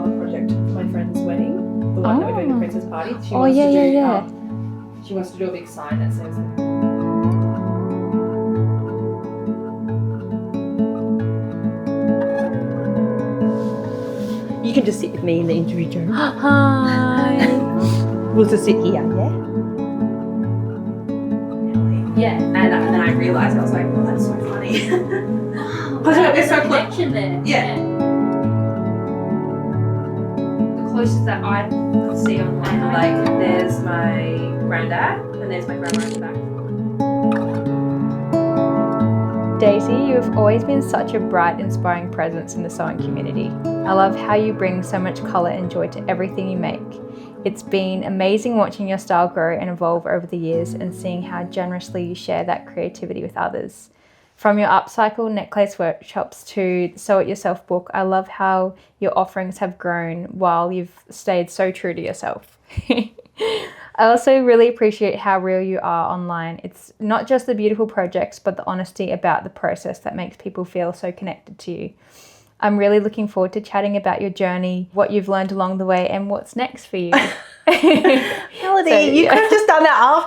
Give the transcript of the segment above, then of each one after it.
another project for my friend's wedding, the one that we're doing the princess party. She she wants to do a big sign that says. You can just sit with me in the interview, Joe. Hi. We'll just sit here, yeah? Yeah, and then I realised, I was like, well, that's so funny. There's a connection there. Yeah. The closest that I could see online. Like, there's my granddad, and there's my grandma in the back. Daisy, you have always been such a bright, inspiring presence in the sewing community. I love how you bring so much colour and joy to everything you make. It's been amazing watching your style grow and evolve over the years and seeing how generously you share that creativity with others. From your upcycle necklace workshops to Sew It Yourself book, I love how your offerings have grown while you've stayed so true to yourself. I also really appreciate how real you are online. It's not just the beautiful projects, but the honesty about the process that makes people feel so connected to you. I'm really looking forward to chatting about your journey, what you've learned along the way, and what's next for you. Melody, you could have just done that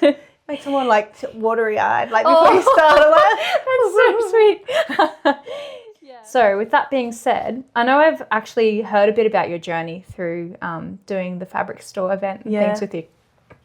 after. Make someone like watery-eyed, like before you start. That's so sweet. So with that being said, I know I've actually heard a bit about your journey through doing the fabric store event and things with you.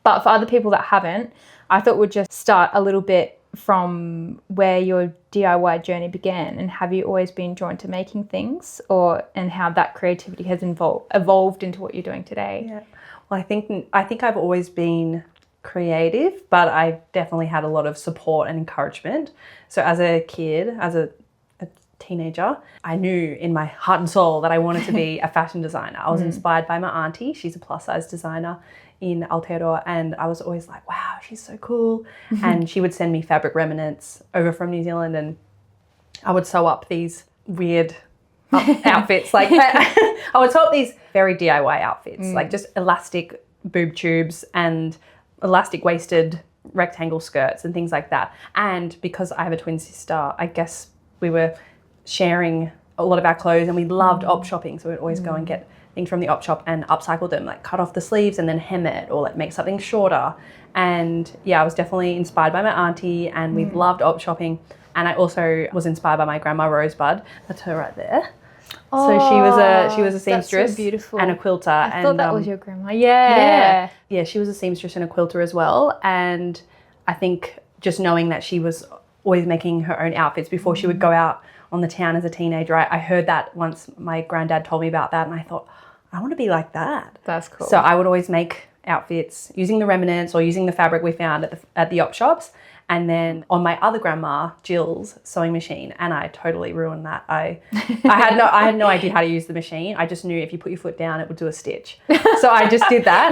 But for other people that haven't, I thought we'd just start a little bit from where your DIY journey began, and have you always been drawn to making things, and how that creativity has evolved into what you're doing today? Yeah. Well, I think I've always been creative, but I've definitely had a lot of support and encouragement. So as a kid, as a teenager, I knew in my heart and soul that I wanted to be a fashion designer. I was inspired by my auntie. She's a plus size designer in Aotearoa, and I was always like, wow, she's so cool. And she would send me fabric remnants over from New Zealand, and I would sew up these weird outfits. Like I would sew up these very DIY outfits, like just elastic boob tubes and elastic waisted rectangle skirts and things like that. And because I have a twin sister, I guess we were sharing a lot of our clothes, and we loved op shopping, so we'd always go and get things from the op shop and upcycle them, like cut off the sleeves and then hem it, or like make something shorter. And yeah, I was definitely inspired by my auntie, and we loved op shopping. And I also was inspired by my grandma Rosebud. That's her right there. So she was a seamstress, so and a quilter. I thought that was your grandma. Yeah, she was a seamstress and a quilter as well. And I think just knowing that she was always making her own outfits before she would go out on the town as a teenager, I heard that once my granddad told me about that, and I thought, I want to be like that. That's cool. So I would always make outfits using the remnants or using the fabric we found at the op shops. And then on my other grandma, Jill's sewing machine, and I totally ruined that. I had no idea how to use the machine. I just knew if you put your foot down, it would do a stitch. So I just did that.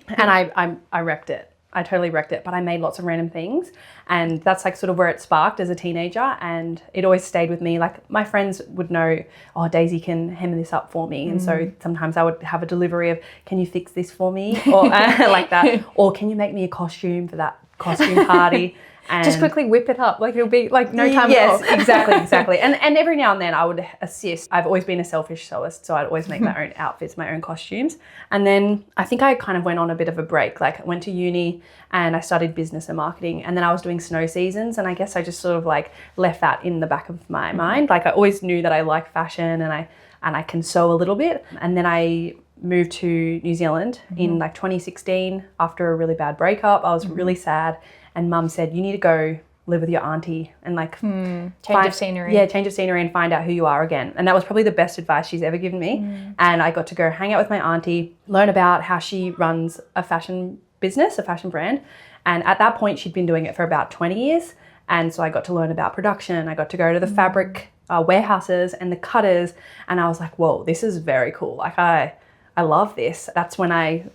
And I wrecked it. I totally wrecked it, but I made lots of random things, and that's like sort of where it sparked as a teenager, and it always stayed with me. Like my friends would know, oh, Daisy can hem this up for me, and so sometimes I would have a delivery of, can you fix this for me, or like that, or can you make me a costume for that costume party? And just quickly whip it up, like it'll be like no time at all. Yes, exactly. And every now and then I would assist. I've always been a selfish sewist, so I'd always make my own outfits, my own costumes. And then I think I kind of went on a bit of a break. Like I went to uni and I studied business and marketing, and then I was doing snow seasons, and I guess I just sort of like left that in the back of my mind. Like I always knew that I like fashion and I can sew a little bit. And then I moved to New Zealand in like 2016 after a really bad breakup. I was really sad. And Mum said, you need to go live with your auntie and like change of scenery. Yeah, change of scenery and find out who you are again. And that was probably the best advice she's ever given me. And I got to go hang out with my auntie, learn about how she runs a fashion business, a fashion brand. And at that point, she'd been doing it for about 20 years. And so I got to learn about production. I got to go to the fabric warehouses and the cutters. And I was like, whoa, this is very cool. Like I love this. That's when I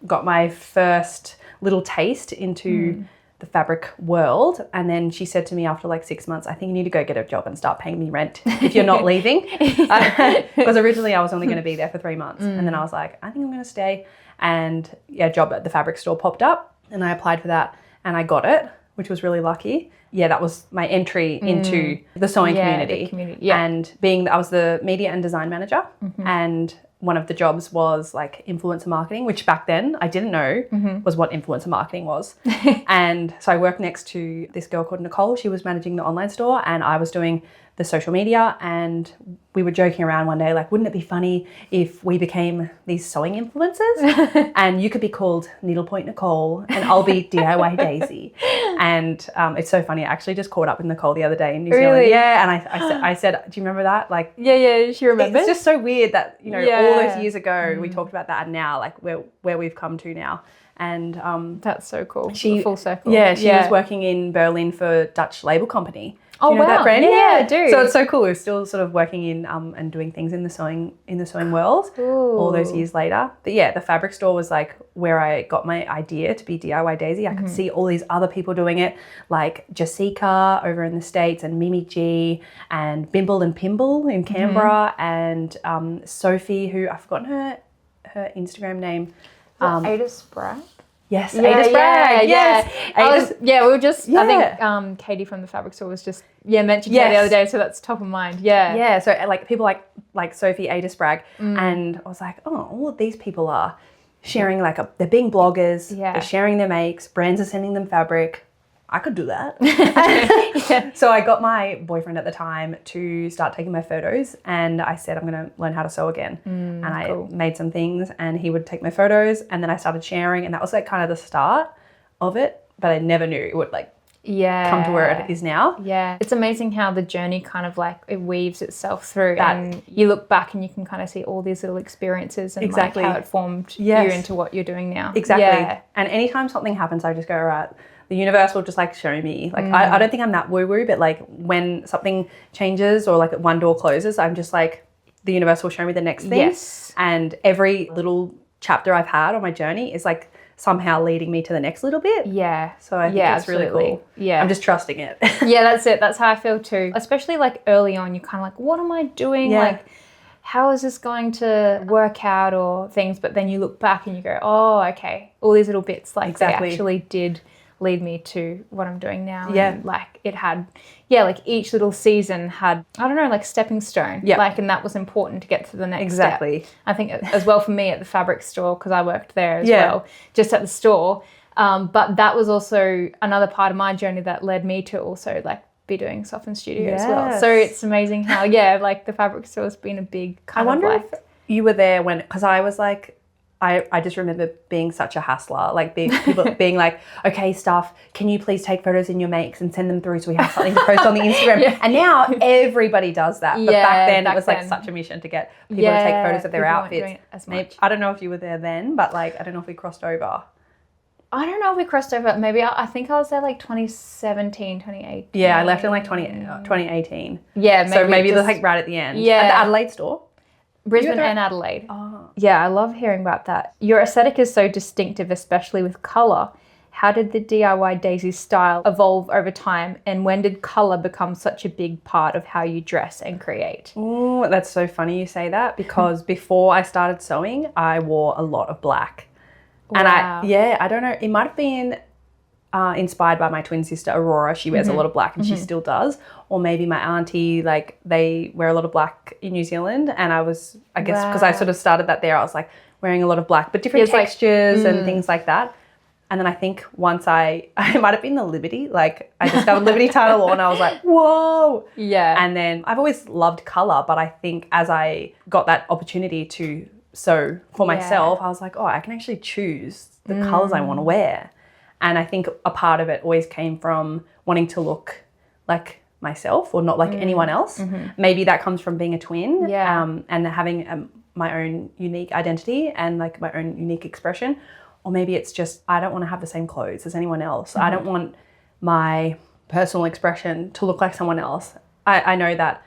got my first little taste into the fabric world. And then she said to me after like 6 months, I think you need to go get a job and start paying me rent if you're not leaving. Because originally I was only going to be there for 3 months. And then I was like, I think I'm going to stay. And yeah, a job at the fabric store popped up, and I applied for that and I got it, which was really lucky. Yeah, that was my entry into the sewing community. The community. Yeah. And I was the media and design manager, and one of the jobs was like influencer marketing, which back then I didn't know was what influencer marketing was. And so I worked next to this girl called Nicole. She was managing the online store and I was doing the social media, and we were joking around one day, like, wouldn't it be funny if we became these sewing influencers and you could be called Needlepoint Nicole and I'll be DIY Daisy. And it's so funny. I actually just caught up with Nicole the other day in New Zealand. Yeah. And I said, do you remember that? Like, yeah, she remembers. It's just so weird that, you know, all those years ago we talked about that, and now like where we've come to now. And that's so cool. She full circle. Yeah, she was working in Berlin for Dutch label company. Do you know that brand? Yeah, I do. So it's so cool. We're still sort of working in and doing things in the sewing world all those years later. But yeah, the fabric store was like where I got my idea to be DIY Daisy. I could see all these other people doing it, like Jessica over in the States and Mimi G and Bimble and Pimble in Canberra and Sophie, who I've forgotten her Instagram name. Ada Sprague? Yes, Ada Sprague. Yes. We were just, I think Katie from the fabric store was just, mentioned her the other day, so that's top of mind. Yeah. Yeah, so like people like Sophie, Ada Sprague, and I was like, oh, all of these people are sharing, like, they're being bloggers, they're sharing their makes, brands are sending them fabric. I could do that. So I got my boyfriend at the time to start taking my photos, and I said, I'm going to learn how to sew again. And I made some things and he would take my photos, and then I started sharing, and that was like kind of the start of it, but I never knew it would like come to where it is now. Yeah. It's amazing how the journey kind of like it weaves itself through and you look back and you can kind of see all these little experiences and like how it formed you into what you're doing now. Exactly. Yeah. And anytime something happens, I just go, all right, the universe will just like show me. Like I don't think I'm that woo-woo, but like when something changes or like one door closes, I'm just like, the universe will show me the next thing. Yes. And every little chapter I've had on my journey is like somehow leading me to the next little bit. Yeah. So I think it's really cool. Yeah. I'm just trusting it. Yeah, that's it. That's how I feel too. Especially like early on, you're kind of like, what am I doing? Yeah. Like, how is this going to work out or things? But then you look back and you go, oh, okay. All these little bits, like they actually did lead me to what I'm doing now. Yeah. And like it had, like each little season had, I don't know, like stepping stone. Yeah. Like, and that was important to get to the next step. I think as well for me at the fabric store, because I worked there as well, just at the store. But that was also another part of my journey that led me to also like be doing Soften Studio as well. So it's amazing how, like the fabric store has been a big kind of like. I wonder if you were there when, because I was like, I just remember being such a hassler, like people being like, okay, staff, can you please take photos in your makes and send them through so we have something to post on the Instagram? And now everybody does that. But back then it was like such a mission to get people to take photos of their outfits. I don't know if you were there then, but like, I don't know if we crossed over. I don't know if we crossed over. Maybe I think I was there like 2017, 2018. Yeah, I left in like 2018. Yeah, so maybe it was like right at the end. Yeah. At the Adelaide store. Brisbane and Adelaide. Oh. Yeah, I love hearing about that. Your aesthetic is so distinctive, especially with colour. How did the DIY Daisy style evolve over time, and when did colour become such a big part of how you dress and create? Oh, that's so funny you say that, because before I started sewing, I wore a lot of black. And I don't know, it might have been inspired by my twin sister Aurora. She wears a lot of black and she still does. Or maybe my auntie, like they wear a lot of black in New Zealand, and I guess because I sort of started that there, I was like wearing a lot of black, but different textures and things like that. And then I think once I might have been the Liberty, like I discovered Liberty Title on, and I was like, whoa. Yeah. And then I've always loved colour, but I think as I got that opportunity to sew for myself, I was like, oh, I can actually choose the colours I want to wear. And I think a part of it always came from wanting to look like myself or not like anyone else. Maybe that comes from being a twin and having my own unique identity and like my own unique expression. Or maybe it's just I don't want to have the same clothes as anyone else. I don't want my personal expression to look like someone else. I know that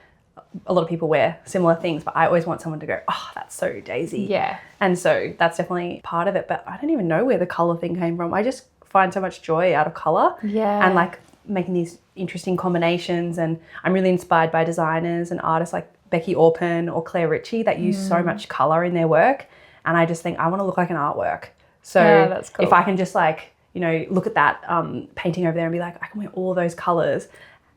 a lot of people wear similar things, but I always want someone to go, oh, that's so Daisy. Yeah. And so that's definitely part of it. But I don't even know where the colour thing came from. I just find so much joy out of colour. Yeah. And like making these interesting combinations. And I'm really inspired by designers and artists like Becky Orpin or Claire Ritchie that use so much colour in their work. And I just think I want to look like an artwork. So that's cool. if I can just like you know, look at that painting over there and be like, I can wear all those colors,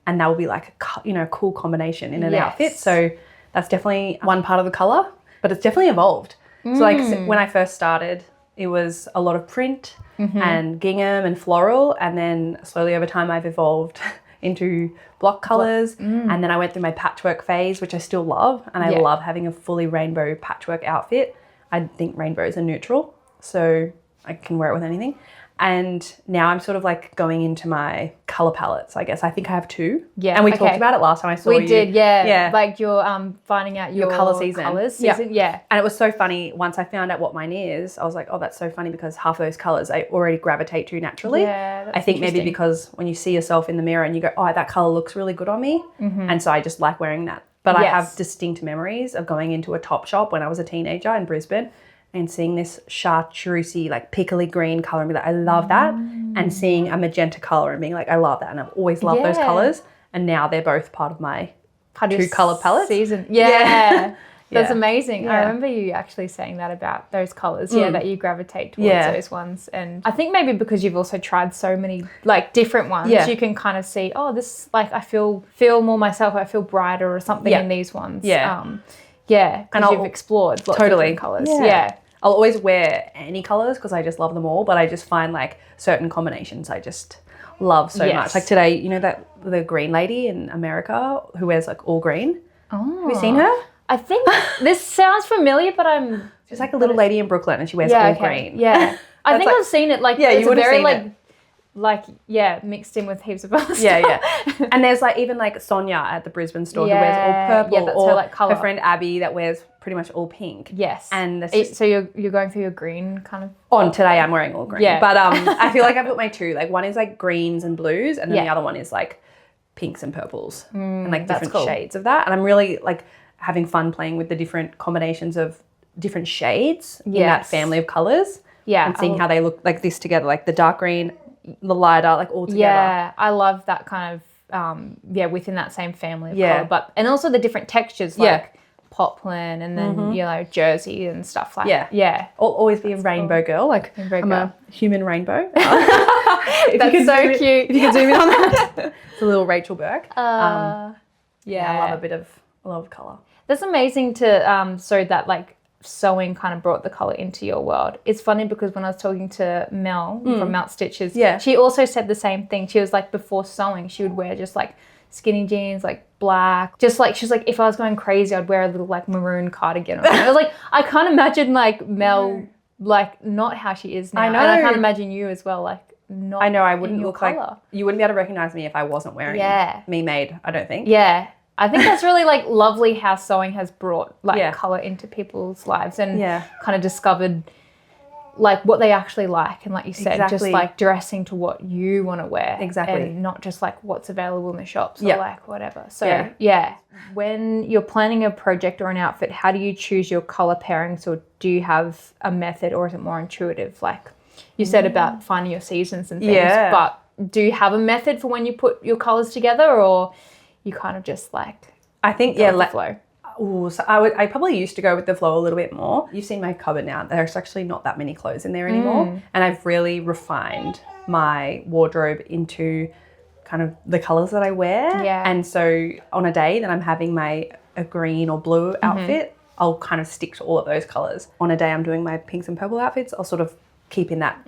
and that will be like a cool combination in an outfit. So that's definitely one part of the color, but it's definitely evolved. So like when I first started, it was a lot of print and gingham and floral, and then slowly over time I've evolved into block colors, and then I went through my patchwork phase, which I still love, and I love having a fully rainbow patchwork outfit. I think rainbows are neutral, so I can wear it with anything. And now I'm sort of like going into my color palettes, I guess. I think I have 2. Yeah. And we talked about it last time I saw you. We did, yeah. Like you're finding out your color season. Colors season. Yeah. And it was so funny. Once I found out what mine is, I was like, oh, that's so funny, because half of those colors I already gravitate to naturally. Yeah, that's I think maybe because when you see yourself in the mirror and you go, oh, that color looks really good on me. And so I just like wearing that. But I have distinct memories of going into a top shop when I was a teenager in Brisbane and seeing this chartreusey, like pickly green color and be like, I love that. And seeing a magenta color and being like, I love that. And I've always loved those colors. And now they're both part of my 2 color palettes. Season. Yeah. That's amazing. Yeah. I remember you actually saying that about those colors. Yeah, that you gravitate towards those ones. And I think maybe because you've also tried so many like different ones, you can kind of see, oh, this, like, I feel more myself. I feel brighter or something in these ones. Yeah. Because you've explored lots of different colours. Yeah. I'll always wear any colours because I just love them all, but I just find like certain combinations I just love so much. Like today, you know that the green lady in America who wears like all green? Oh. Have you seen her? I think this sounds familiar, but She's like a little lady in Brooklyn and she wears all green. Yeah. I think I've seen it. Like, you would have seen it. Mixed in with heaps of other stuff. Yeah. And there's like even like Sonia at the Brisbane store who wears all purple. Yeah, that's or her like colour. Her friend Abby that wears pretty much all pink. Yes. And so you're going through your green kind of. On today I'm wearing all green. Yeah. But I feel like I've got my 2. Like one is like greens and blues, and then the other one is like pinks and purples and like different shades of that. And I'm really like having fun playing with the different combinations of different shades in that family of colours. Yeah. And seeing how they look like this together, like the dark green, the lighter, like all together. Yeah, I love that kind of within that same family of colour, but and also the different textures like poplin and then you know jersey and stuff like that. Yeah. I'll always be a rainbow girl. Like I'm a human rainbow. That's so cute. If you can zoom in on that, it's a little Rachel Burke. I love a lot of colour. That's amazing to so that like sewing kind of brought the colour into your world. It's funny because when I was talking to Mel from Melt Stitches, she also said the same thing. She was like, before sewing, she would wear just like skinny jeans, like black, just like, she's like, if I was going crazy, I'd wear a little like maroon cardigan. I was like, I can't imagine like Mel, like not how she is now. I know. And I can't imagine you as well, like not. I know, I wouldn't look colour. Like, you wouldn't be able to recognise me if I wasn't wearing Me Made, I don't think. Yeah. I think that's really like lovely how sewing has brought like colour into people's lives and kind of discovered like what they actually like, and like you said, just like dressing to what you want to wear. Exactly. And not just like what's available in the shops or like whatever. So when you're planning a project or an outfit, how do you choose your colour pairings, or do you have a method, or is it more intuitive? Like you said about finding your seasons and things, but do you have a method for when you put your colours together, or you kind of just like, I think let flow? So I probably used to go with the flow a little bit more. You've seen my cupboard now. There's actually not that many clothes in there anymore. And I've really refined my wardrobe into kind of the colours that I wear. Yeah. And so on a day that I'm having a green or blue outfit, I'll kind of stick to all of those colours. On a day I'm doing my pinks and purple outfits, I'll sort of keep in that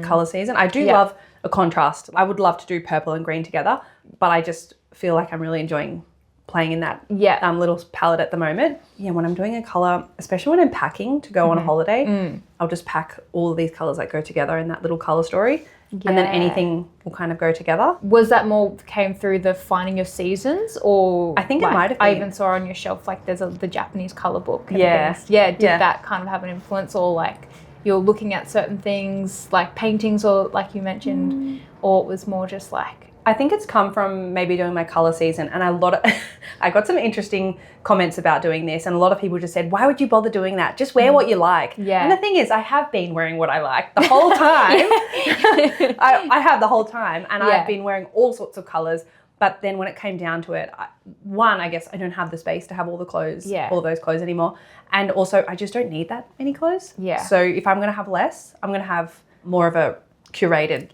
colour season. I do love a contrast. I would love to do purple and green together, but I just feel like I'm really enjoying playing in that little palette at the moment. Yeah, when I'm doing a colour, especially when I'm packing to go on a holiday, I'll just pack all of these colours that go together in that little colour story. Yeah. And then anything will kind of go together. Was that more came through the finding your seasons, or I think it might have been. I even saw on your shelf like there's the Japanese colour book and things. Yeah, did that kind of have an influence, or like you're looking at certain things like paintings, or like you mentioned, or it was more just like, I think it's come from maybe doing my colour season, and I got some interesting comments about doing this, and a lot of people just said, why would you bother doing that? Just wear what you like. Yeah. And the thing is, I have been wearing what I like the whole time. I have the whole time, and I've been wearing all sorts of colours. But then when it came down to it, I guess I don't have the space to have all the clothes, all those clothes anymore. And also, I just don't need that many clothes. Yeah. So if I'm going to have less, I'm going to have more of a curated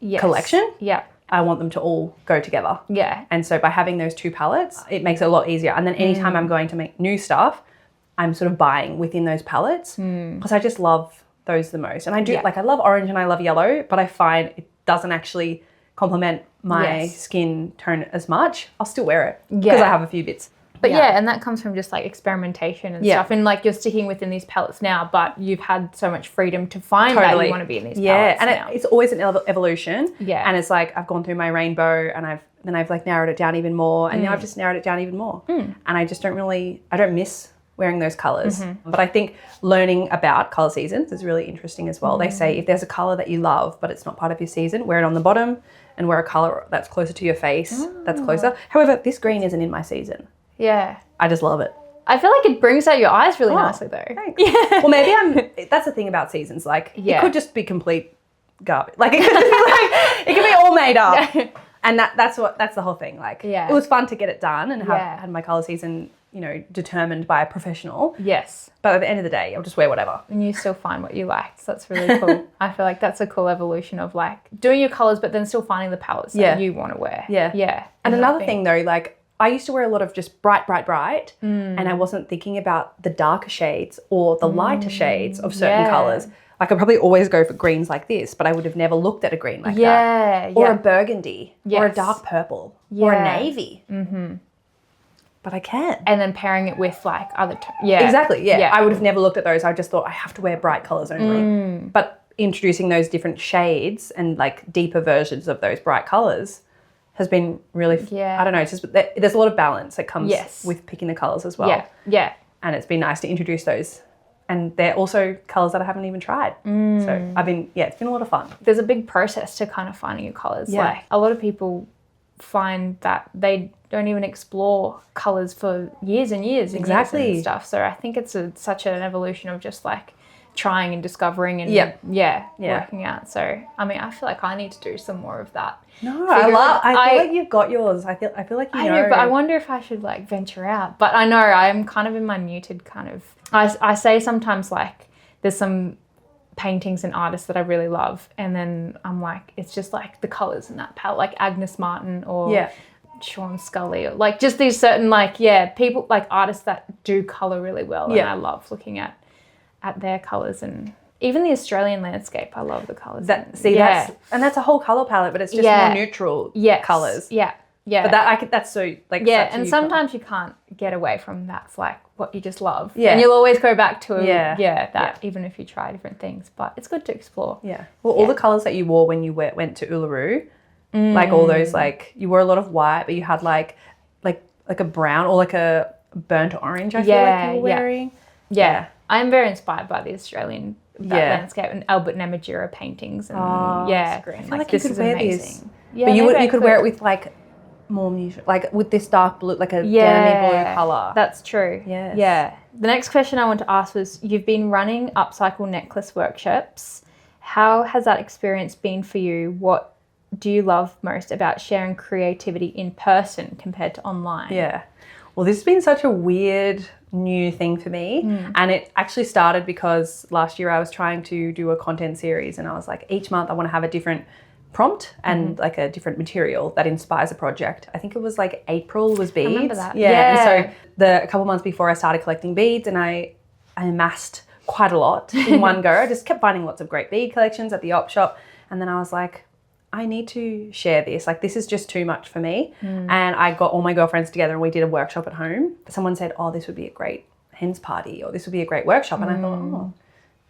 Yes. collection. Yeah. I want them to all go together. Yeah. And so by having those 2 palettes, it makes it a lot easier. And then anytime I'm going to make new stuff, I'm sort of buying within those palettes because I just love those the most. And I do, like, I love orange and I love yellow, but I find it doesn't actually complement my skin tone as much. I'll still wear it because I have a few bits. But yeah, and that comes from just like experimentation and stuff. And like you're sticking within these palettes now, but you've had so much freedom to find that you want to be in these palettes and now. it's always an evolution. Yeah. And it's like I've gone through my rainbow and I've like narrowed it down even more, and now I've just narrowed it down even more. And I just I don't miss wearing those colors. But I think learning about color seasons is really interesting as well. They say if there's a color that you love but it's not part of your season, wear it on the bottom and wear a color that's closer to your face, that's closer. However, this green isn't in my season. Yeah. I just love it. I feel like it brings out your eyes really nicely though. Thanks. Yeah. Well, maybe that's the thing about seasons. Like it could just be complete garbage. Like it could just be like, it could be all made up. And that's the whole thing. Like it was fun to get it done and have had my color season, you know, determined by a professional. Yes. But at the end of the day, I'll just wear whatever. And you still find what you like. So that's really cool. I feel like that's a cool evolution of like doing your colors, but then still finding the palettes that you want to wear. Yeah. Yeah. And another thing though, like I used to wear a lot of just bright, and I wasn't thinking about the darker shades or the lighter shades of certain colors. Like I probably always go for greens like this, but I would have never looked at a green like that. Or a burgundy, or a dark purple, or a navy. But I can. And then pairing it with like other Exactly, yeah. I would have never looked at those. I just thought I have to wear bright colors only. But introducing those different shades and like deeper versions of those bright colors has been really, I don't know, it's just, there's a lot of balance that comes with picking the colours as well. Yeah. And it's been nice to introduce those. And they're also colours that I haven't even tried. So it's been a lot of fun. There's a big process to kind of finding your colours. Yeah. Like a lot of people find that they don't even explore colours for years and years and years and stuff. So I think it's such an evolution of just like trying and discovering and working out. So I mean, I feel like I need to do some more of that. No, I feel like you've got yours. I feel like you know. I know, but I wonder if I should like venture out. But I know I'm kind of in my muted kind of. I say sometimes like there's some paintings and artists that I really love, and then I'm like it's just like the colors in that palette, like Agnes Martin or Sean Scully, or like just these certain like people like artists that do color really well, and I love looking at their colors. And even the Australian landscape, I love the colours. That's a whole colour palette, but it's just more neutral colours. Yeah. But that's so like and sometimes you can't get away from that's like what you just love. Yeah. And you'll always go back to even if you try different things. But it's good to explore. Yeah. Well, all the colours that you wore when you went to Uluru, like all those like you wore a lot of white, but you had like a brown or like a burnt orange. I feel like you were wearing. Yeah. I'm very inspired by the Australian landscape and Albert Namatjira paintings. And I feel like you could wear this. Yeah, but you could wear it with like more neutral, like with this dark blue, like a denim blue colour. That's true. Yes. Yeah. The next question I want to ask was, you've been running upcycle necklace workshops. How has that experience been for you? What do you love most about sharing creativity in person compared to online? Yeah. Well, this has been such a weird new thing for me. And it actually started because last year I was trying to do a content series, and I was like, each month I want to have a different prompt and like a different material that inspires a project. I think it was like April was beads. I remember that. Yeah. And so a couple months before I started collecting beads, and I amassed quite a lot in one go. I just kept finding lots of great bead collections at the op shop. And then I was like, I need to share this. Like, this is just too much for me. And I got all my girlfriends together and we did a workshop at home. Someone said, oh, this would be a great hens party, or this would be a great workshop. And I thought, oh,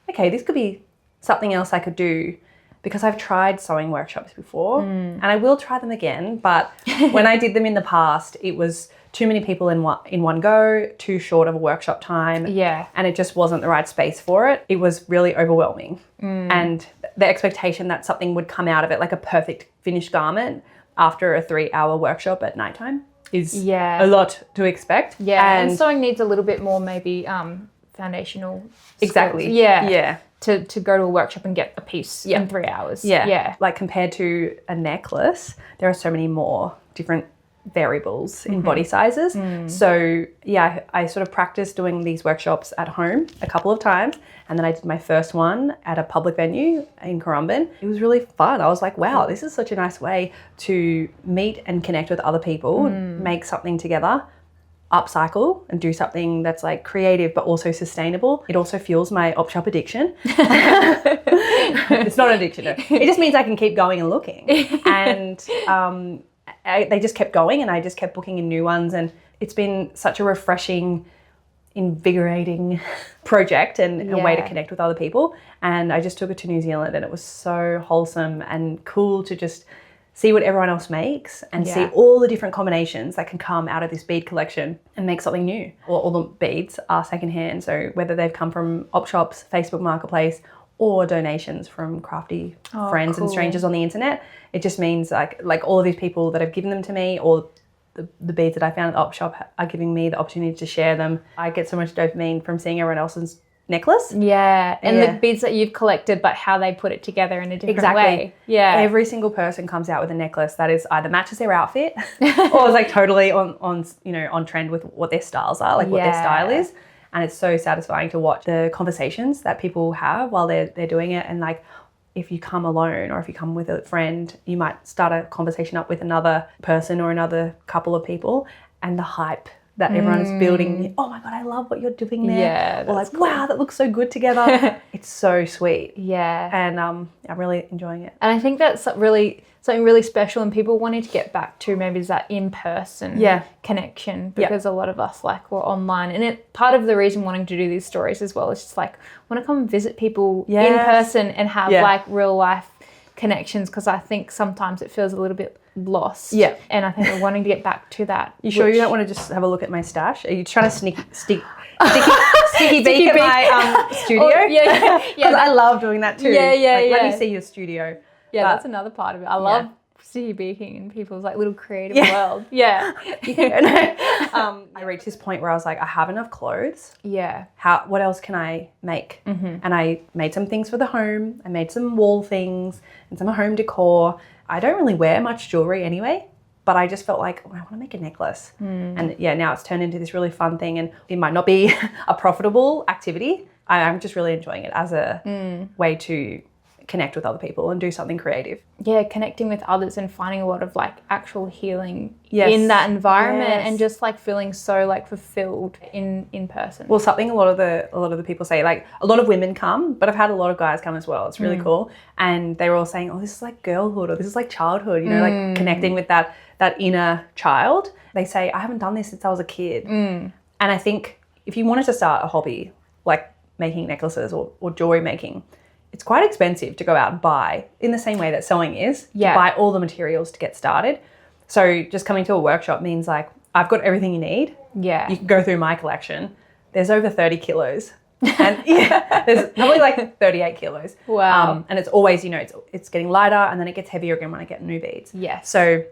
okay, this could be something else I could do, because I've tried sewing workshops before and I will try them again. But when I did them in the past, it was too many people in one go, too short of a workshop time. Yeah. And it just wasn't the right space for it. It was really overwhelming. And the expectation that something would come out of it like a perfect finished garment after a 3-hour workshop at nighttime is a lot to expect. Yeah. And sewing needs a little bit more maybe foundational Exactly. skills. Yeah. To go to a workshop and get a piece in 3 hours. Yeah. Like compared to a necklace, there are so many more different variables in body sizes. So yeah, I sort of practiced doing these workshops at home a couple of times, and then I did my first one at a public venue in Currumbin. It was really fun. I was like, wow, this is such a nice way to meet and connect with other people, make something together, upcycle and do something that's like creative but also sustainable. It also fuels my op shop addiction. It's not an addiction, no. It just means I can keep going and looking. And they just kept going, and I just kept booking in new ones, and it's been such a refreshing, invigorating project and a way to connect with other people. And I just took it to New Zealand, and it was so wholesome and cool to just see what everyone else makes and see all the different combinations that can come out of this bead collection and make something new. All the beads are secondhand, so whether they've come from op shops, Facebook Marketplace, or donations from crafty friends and strangers on the internet, it just means like all of these people that have given them to me, or the beads that I found at the op shop are giving me the opportunity to share them. I get so much dopamine from seeing everyone else's necklace. Yeah, and the beads that you've collected, but how they put it together in a different way. Yeah. Every single person comes out with a necklace that is either matches their outfit or is like totally on trend with what their styles are, like what their style is. And it's so satisfying to watch the conversations that people have while they're doing it. And like, if you come alone or if you come with a friend, you might start a conversation up with another person or another couple of people, and the hype that everyone is building. Oh my God, I love what you're doing there. Yeah, or like, wow, that looks so good together. It's so sweet. Yeah. And I'm really enjoying it. And I think that's really something really special, and people wanting to get back to maybe is that in-person connection, because a lot of us like we're online, and part of the reason wanting to do these stories as well is just like want to come and visit people in person and have like real life connections, because I think sometimes it feels a little bit lost. Yeah. And I think we're wanting to get back to that. You sure you don't want to just have a look at my stash? Are you trying to sticky beak at my studio? Yeah. Because I love doing that too. Yeah. Let me see your studio. Yeah, that's another part of it. I love sticky beaking in people's like little creative world. Yeah. I reached this point where I was like, I have enough clothes. Yeah. What else can I make? And I made some things for the home. I made some wall things and some home decor. I don't really wear much jewelry anyway, but I just felt like, I want to make a necklace. And now it's turned into this really fun thing, and it might not be a profitable activity. I'm just really enjoying it as a way to connect with other people and do something creative. Yeah, connecting with others and finding a lot of like actual healing in that environment and just like feeling so like fulfilled in person. Well, something a lot of the people say, like a lot of women come, but I've had a lot of guys come as well. It's really cool. And they were all saying, oh, this is like girlhood, or this is like childhood, like connecting with that inner child. They say, I haven't done this since I was a kid. And I think if you wanted to start a hobby like making necklaces or jewelry making, it's quite expensive to go out and buy, in the same way that sewing is, to buy all the materials to get started. So just coming to a workshop means like, I've got everything you need. Yeah. You can go through my collection. There's over 30 kilos. And there's probably like 38 kilos. Wow. And it's always, it's getting lighter, and then it gets heavier again when I get new beads. Yes. So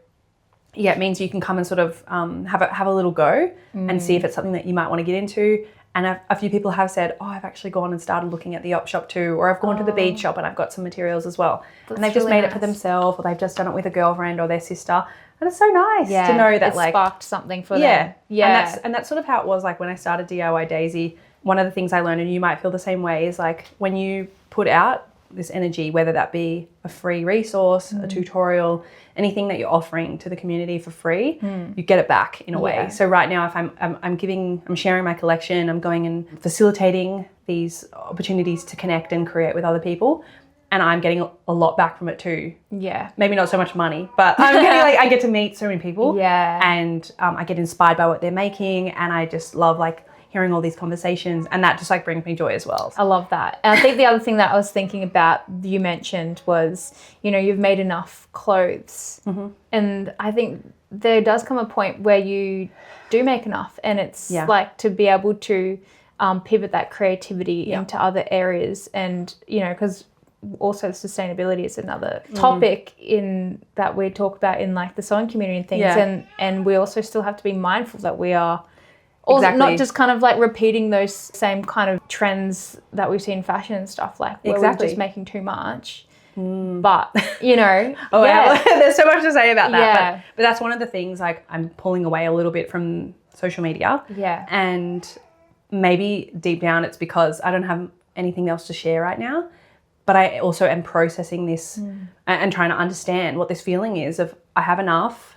it means you can come and sort of have a little go and see if it's something that you might want to get into. And a few people have said, oh, I've actually gone and started looking at the op shop too, or I've gone to the bead shop and I've got some materials as well. And they've just made it for themselves, or they've just done it with a girlfriend or their sister. And it's so nice to know that it sparked something for them. Yeah. And that's sort of how it was like when I started DIY Daisy. One of the things I learned, and you might feel the same way, is like when you put out this energy, whether that be a free resource, a tutorial, anything that you're offering to the community for free, you get it back in a way. So right now, if I'm sharing my collection, I'm going and facilitating these opportunities to connect and create with other people, and I'm getting a lot back from it too. Yeah. Maybe not so much money, but I'm getting I get to meet so many people. Yeah. And I get inspired by what they're making, and I just love hearing all these conversations, and that just brings me joy as well. I love that. And I think the other thing that I was thinking about, you mentioned, was, you've made enough clothes. And I think there does come a point where you do make enough, and it's like to be able to pivot that creativity into other areas. And, because also sustainability is another topic in that we talk about in the sewing community and things. And we also still have to be mindful that we are also not just kind of repeating those same kind of trends that we see in fashion and stuff, where we're just making too much. But, you know, Oh, wow. There's so much to say about that. Yeah. But that's one of the things, like, I'm pulling away a little bit from social media. Yeah. And maybe deep down it's because I don't have anything else to share right now. But I also am processing this and trying to understand what this feeling is of I have enough.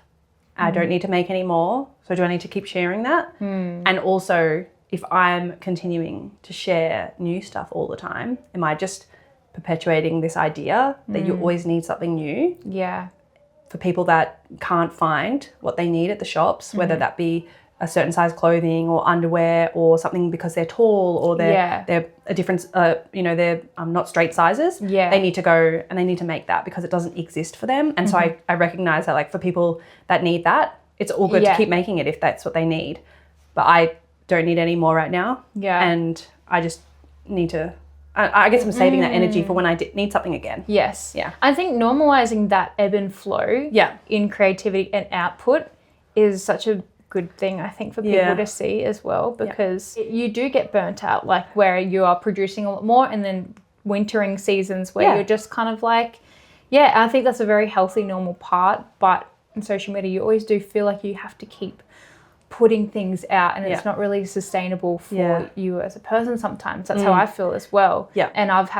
I don't need to make any more. So do I need to keep sharing that? And also, if I'm continuing to share new stuff all the time, am I just perpetuating this idea that you always need something new? Yeah. For people that can't find what they need at the shops, whether that be a certain size clothing or underwear or something because they're tall or they're a different, they're not straight sizes. Yeah. They need to go and they need to make that because it doesn't exist for them. And so I recognize that, like, for people that need that, it's all good to keep making it if that's what they need. But I don't need any more right now. Yeah. And I just need to, I guess I'm saving that energy for when I need something again. Yes. Yeah. I think normalizing that ebb and flow in creativity and output is such a good thing, I think, for people to see as well, because you do get burnt out, like where you are producing a lot more and then wintering seasons where you're just kind of like, I think that's a very healthy, normal part. But in social media, you always do feel like you have to keep putting things out and it's not really sustainable for you as a person sometimes. That's how I feel as well. Yeah. And I've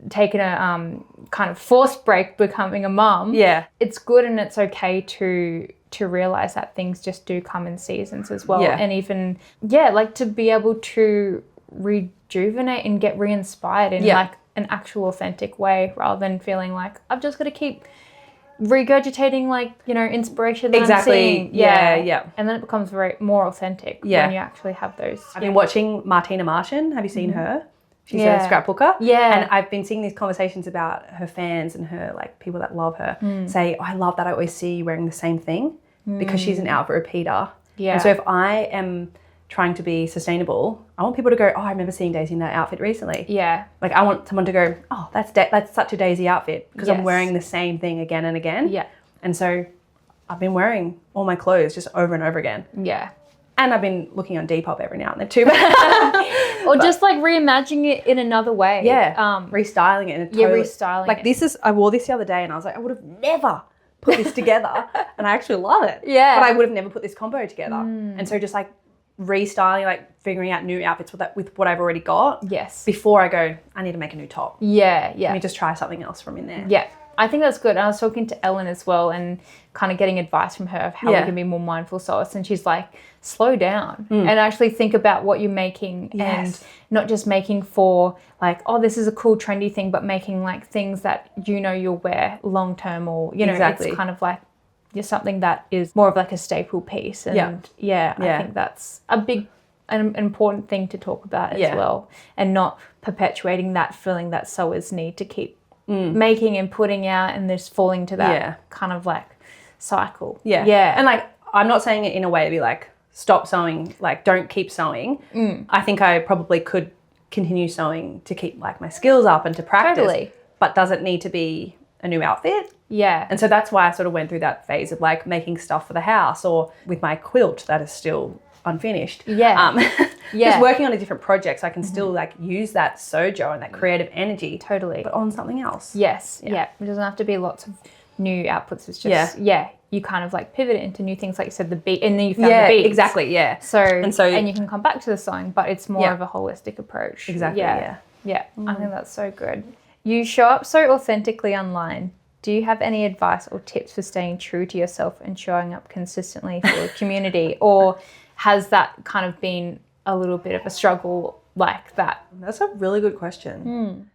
taken a kind of forced break becoming a mum. Yeah. It's good and it's okay to realize that things just do come in seasons as well. Yeah. And even, like, to be able to rejuvenate and get re-inspired in like an actual authentic way rather than feeling like I've just got to keep regurgitating, like, you know, inspiration that I'm seeing. Yeah. And then it becomes very more authentic when you actually have those. I've been watching Martina Martian. Have you seen her? She's a scrapbooker. Yeah. And I've been seeing these conversations about her fans and her, like, people that love her say, I love that I always see you wearing the same thing because she's an outfit repeater. Yeah. And so if I am trying to be sustainable, I want people to go, I remember seeing Daisy in that outfit recently. Yeah. Like, I want someone to go, that's such a Daisy outfit because I'm wearing the same thing again and again. Yeah. And so I've been wearing all my clothes just over and over again. Yeah. And I've been looking on Depop every now and then too. Or just like reimagining it in another way. Yeah. Restyling it. Restyling like it. I wore this the other day and I was like, I would have never put this together and I actually love it. Yeah. But I would have never put this combo together. And so just like restyling, like figuring out new outfits with what I've already got. Yes. Before I go, I need to make a new top. Yeah. Let me just try something else from in there. Yeah. I think that's good. And I was talking to Ellen as well and kind of getting advice from her of how we can be more mindful solace. And she's like, slow down and actually think about what you're making and not just making for like, this is a cool trendy thing, but making like things that you'll wear long term or, it's kind of like just something that is more of like a staple piece. And I think that's an important thing to talk about as well, and not perpetuating that feeling that sewers need to keep making and putting out and just falling to that kind of like cycle. Yeah. And like, I'm not saying it in a way to be like, stop sewing, like don't keep sewing. I think I probably could continue sewing to keep like my skills up and to practice. Totally. But does it need to be a new outfit? Yeah. And so that's why I sort of went through that phase of like making stuff for the house or with my quilt that is still unfinished. Yeah. Just working on a different project so I can still like use that sojo and that creative energy. Totally. But on something else. Yes. Yeah. It doesn't have to be lots of new outputs. It's just, you kind of like pivot it into new things, like you said, the beat, and then you found the beats. Exactly. Yeah. And you can come back to the sewing, but it's more of a holistic approach. Exactly. Yeah. I think that's so good. You show up so authentically online. Do you have any advice or tips for staying true to yourself and showing up consistently for your community? Or has that kind of been a little bit of a struggle like that? That's a really good question.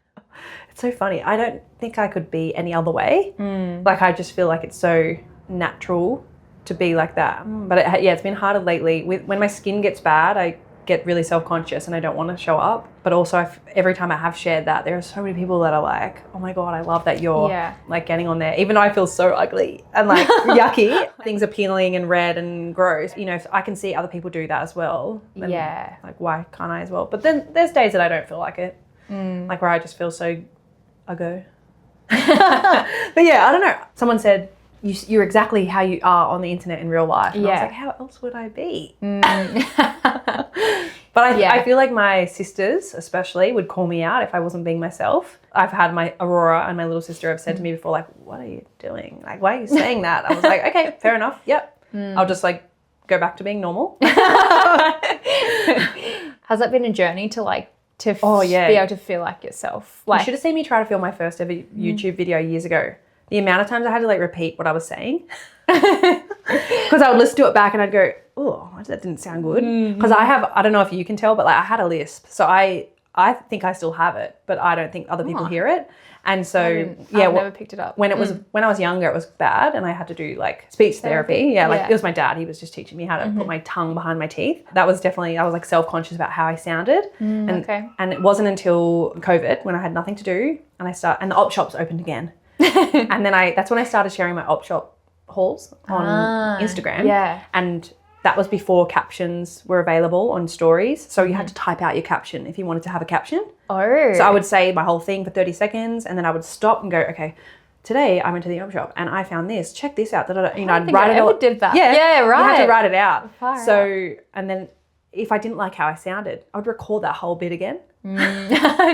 It's so funny. I don't think I could be any other way. Like, I just feel like it's so natural to be like that. But it's been harder lately. When my skin gets bad, I get really self-conscious and I don't want to show up. But also every time I have shared that, there are so many people that are like, oh my God, I love that you're like getting on there. Even though I feel so ugly and like yucky, things are peeling and red and gross. You know, if I can see other people do that as well. Then, like, why can't I as well? But then there's days that I don't feel like it. Like where I just feel so uggo. But yeah, I don't know. Someone said, you're exactly how you are on the internet in real life. And I was like, how else would I be? But But I feel like my sisters especially would call me out if I wasn't being myself. I've had my Aurora and my little sister have said to me before, like, what are you doing? Like, why are you saying that? I was like, okay, fair enough. Yep. I'll just like go back to being normal. Has that been a journey to like be able to feel like yourself? Like, you should have seen me try to film my first ever YouTube video years ago. The amount of times I had to like repeat what I was saying. Because I would listen to it back and I'd go, oh, that didn't sound good. Because I don't know if you can tell, but like I had a lisp. So I think I still have it, but I don't think other people hear it. And so, I've never picked it up. When I was younger, it was bad and I had to do like speech therapy. Yeah, like it was my dad. He was just teaching me how to put my tongue behind my teeth. That was definitely, I was like self-conscious about how I sounded. And it wasn't until COVID when I had nothing to do and the op shops opened again. And then that's when I started sharing my op shop hauls on Instagram. Yeah. And that was before captions were available on stories. So you had to type out your caption if you wanted to have a caption. Oh. So I would say my whole thing for 30 seconds and then I would stop and go, okay, today I went to the op shop and I found this. Check this out. You know, I'd write it all. Did that. Yeah, right. You had to write it out. Far so, and then if I didn't like how I sounded, I would record that whole bit again.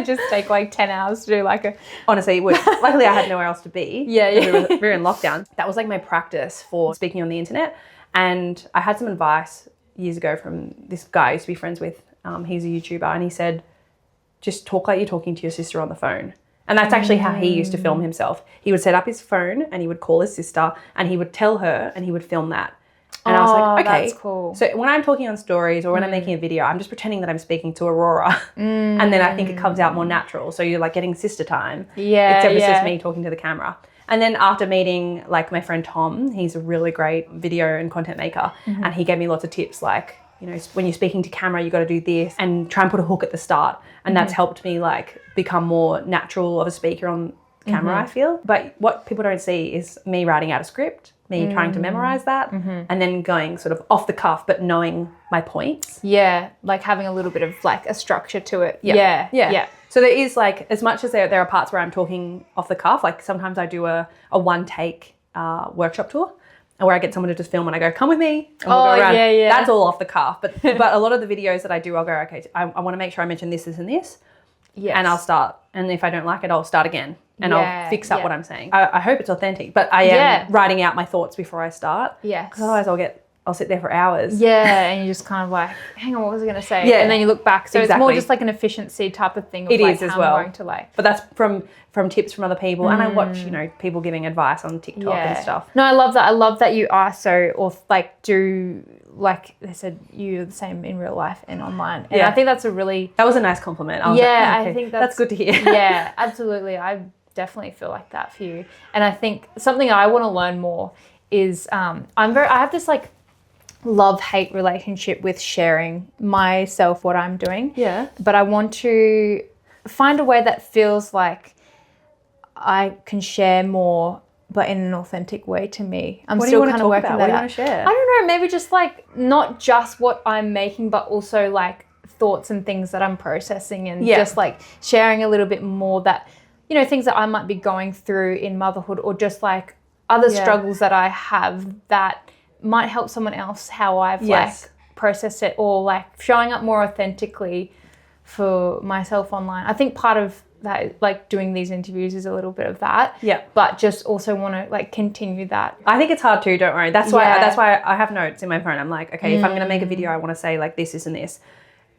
Just take like 10 hours to do like a... Honestly, it would. Luckily, I had nowhere else to be. Yeah. We were in lockdown. That was like my practice for speaking on the internet. And I had some advice years ago from this guy I used to be friends with. He's a YouTuber and he said, just talk like you're talking to your sister on the phone. And that's actually how he used to film himself. He would set up his phone and he would call his sister and he would tell her and he would film that. And I was like, okay. That's cool. So when I'm talking on stories or when I'm making a video, I'm just pretending that I'm speaking to Aurora. And then I think it comes out more natural. So you're like getting sister time. Yeah. Except it's just me talking to the camera. And then after meeting like my friend Tom, he's a really great video and content maker. And he gave me lots of tips like, you know, when you're speaking to camera, you got to do this and try and put a hook at the start. And that's helped me like become more natural of a speaker on camera, I feel. But what people don't see is me writing out a script, me trying to memorize that and then going sort of off the cuff, but knowing my points. Yeah, like having a little bit of like a structure to it. Yeah. So there is like, as much as there are parts where I'm talking off the cuff, like sometimes I do a one take workshop tour where I get someone to just film and I go, come with me. And we'll go around. Yeah. That's all off the cuff. But a lot of the videos that I do, I'll go, okay, I want to make sure I mention this, this and this. Yes. And I'll start. And if I don't like it, I'll start again. And I'll fix up what I'm saying. I hope it's authentic, but I am writing out my thoughts before I start. Yes. Because otherwise I'll sit there for hours. Yeah, and you just kind of like, hang on, what was I going to say? Yeah. And then you look back. So it's more Exactly. just like an efficiency type of thing. Of It like is as how well. I'm going to like. But that's from tips from other people. And I watch, you know, people giving advice on TikTok and stuff. No, I love that. I love that you are so, or like do, like they said, you're the same in real life and online. And I think that's a really... That was a nice compliment. I was like, okay, I think that's good to hear. Yeah, absolutely. I definitely feel like that for you. And I think something I want to learn more is I have this like love-hate relationship with sharing myself, what I'm doing. Yeah. But I want to find a way that feels like I can share more, but in an authentic way to me. I'm What do still you want kind to of talk working about? that What do you out. want to share? I don't know, maybe just like not just what I'm making, but also like thoughts and things that I'm processing and just like sharing a little bit more that, you know, things that I might be going through in motherhood or just like other struggles that I have that might help someone else how I've like processed it or like showing up more authentically for myself online. I think part of that, like doing these interviews is a little bit of that. Yeah. But just also want to like continue that. I think it's hard too, don't worry. That's why I have notes in my phone. I'm like, okay, if I'm going to make a video, I want to say like this and this.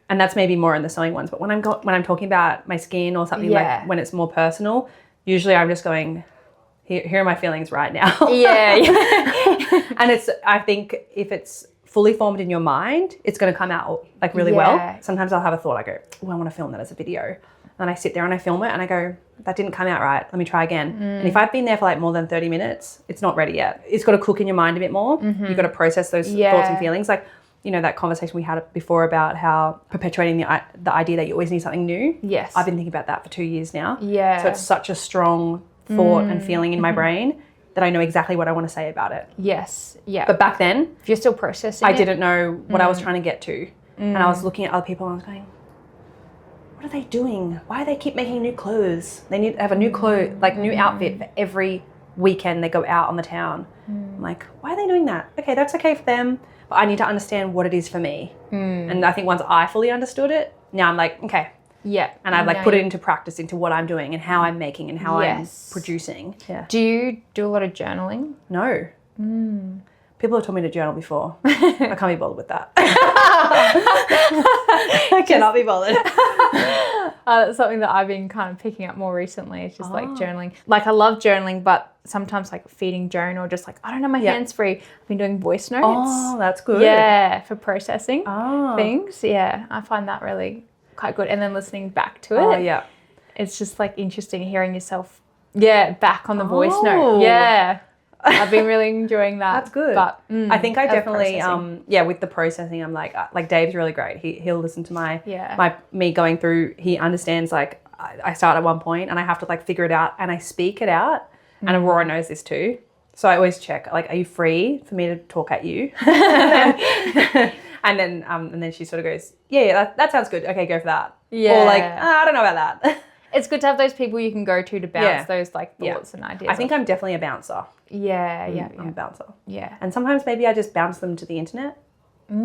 And that's maybe more in the sewing ones. But when I'm talking about my skin or something like when it's more personal, usually I'm just going, here are my feelings right now. Yeah. And I think if it's fully formed in your mind, it's going to come out like really well. Sometimes I'll have a thought, I go, oh, I want to film that as a video. And I sit there and I film it and I go, that didn't come out right. Let me try again. And if I've been there for like more than 30 minutes, it's not ready yet. It's got to cook in your mind a bit more. You've got to process those thoughts and feelings. Like, you know, that conversation we had before about how perpetuating the idea that you always need something new. Yes. I've been thinking about that for 2 years now. Yeah. So it's such a strong thought and feeling in my brain that I know exactly what I want to say about it. Yes. Yeah. But back then, if you're still processing I didn't know what I was trying to get to. And I was looking at other people and I was going, what are they doing? Why do they keep making new clothes? They need to have a new new outfit for every weekend they go out on the town. I'm like, why are they doing that? Okay, that's okay for them. but I need to understand what it is for me. And I think once I fully understood it, now I'm like, okay. Yeah. And I've like put it into practice into what I'm doing and how I'm making and how I'm producing. Yeah. Do you do a lot of journaling? No. People have told me to journal before. I can't be bothered with that. I cannot be bothered. That's something that I've been kind of picking up more recently. It's just like journaling. Like I love journaling, but sometimes like feeding Joan or just like, I don't know, my hand's free. I've been doing voice notes. Oh, that's good. Yeah, for processing things. Yeah, I find that really quite good. And then listening back to it. Oh, yeah. It's just like interesting hearing yourself, back on the voice note. Yeah. I've been really enjoying that. That's good. But I think I definitely, with the processing, I'm like Dave's really great. He'll listen to me going through. He understands like I start at one point and I have to like figure it out and I speak it out. And Aurora knows this too. So I always check like, are you free for me to talk at you? and then she sort of goes, yeah, that sounds good. Okay, go for that. Yeah. Or like, I don't know about that. It's good to have those people you can go to bounce those like thoughts and ideas. I think I'm definitely a bouncer. I'm a bouncer. Yeah. And sometimes maybe I just bounce them to the internet.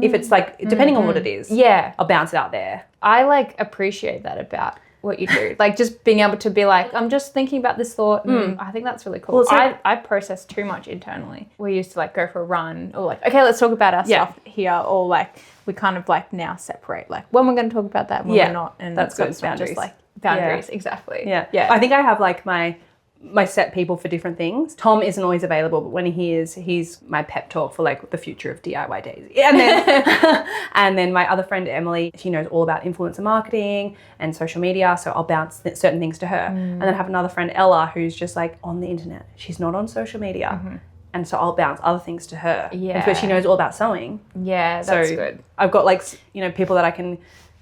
If it's like, depending on what it is. Yeah. I'll bounce it out there. I like appreciate that about what you do. Like just being able to be like, I'm just thinking about this thought. I think that's really cool. Well, I process too much internally. We used to like go for a run or like, okay, let's talk about our stuff here. Or like we kind of like now separate like when we're going to talk about that, when we're not. And that's good. Boundaries. Just like boundaries. Exactly. Yeah. I think I have like my set people for different things. Tom isn't always available, but when he is, he's my pep talk for like the future of DIY Daisy. And then, and then my other friend Emily, she knows all about influencer marketing and social media, so I'll bounce certain things to her. And then I have another friend Ella who's just like on the internet. She's not on social media. And so I'll bounce other things to her. Yeah. But she knows all about sewing. Yeah, that's good. I've got like, people that I can